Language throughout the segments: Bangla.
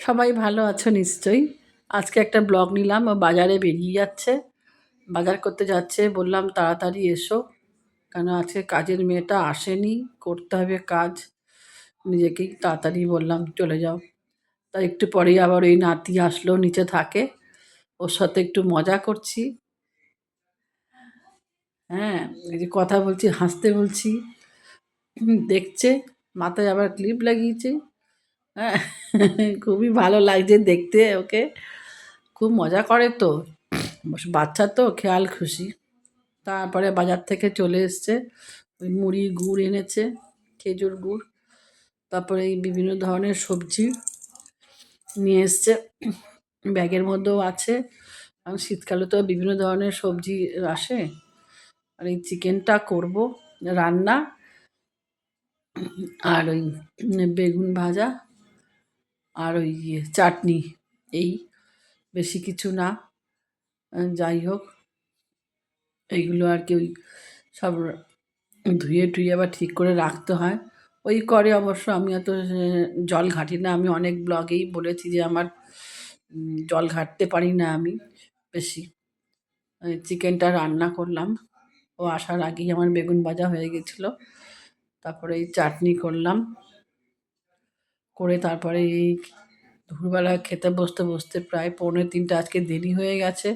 সবাই ভালো আছো নিশ্চয়ই। আজকে একটা ব্লগ নিলাম। ও বাজারে বেরিয়ে যাচ্ছে। বাজার করতে যাচ্ছে। বললাম তাড়াতাড়ি এসো। কেন আজকে কাজের মেয়েটা আসেনি। করতে হবে কাজ। নিজেকেই তাড়াতাড়ি বললাম চলে যাও। তাই একটু পরেই আবার ওই নাতি আসলো, নিচে থাকে। ওর সাথে একটু মজা করছি। হ্যাঁ, এই যে কথা বলছি, হাসতে বলছি। দেখছে, মাথায় আবার ক্লিপ লাগিয়েছে। হ্যাঁ, খুবই ভালো লাগছে দেখতে ওকে। খুব মজা করে তো। বাচ্চা তো খেয়াল খুশি। তারপরে বাজার থেকে চলে এসছে। ওই মুড়ি গুড় এনেছে, খেজুর গুড়। তারপরে এই বিভিন্ন ধরনের সবজি নিয়ে এসছে। ব্যাগের মধ্যেও আছে। কারণ শীতকালে তো বিভিন্ন ধরনের সবজি আসে। আর এই চিকেনটা করব রান্না। আর ওই বেগুন ভাজা আর ওই চাটনি। এই বেশি কিছু না। যাই হোক, এইগুলো আর কি ওই সব ধুয়ে টুয়ে আবার ঠিক করে রাখতে হয়। ওই করে অবশ্য। আমি অত জল ঘাঁটি না। আমি অনেক ব্লগেই বলেছি যে আমার জল ঘাঁটতে পারি না আমি বেশি। চিকেনটা রান্না করলাম। ও আসার আগেই আমার বেগুন ভাজা হয়ে গেছিলো। তারপরে এই চাটনি করলাম। করে তারপরে এই দুপুরবেলা খেতে বসতে বসতে প্রায় 2:45 আজকে দেরি হয়ে গেছে।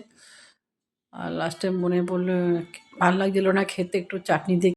আর লাস্টে মনে পড়লো ভাল লাগছিল না খেতে, একটু চাটনি দিয়ে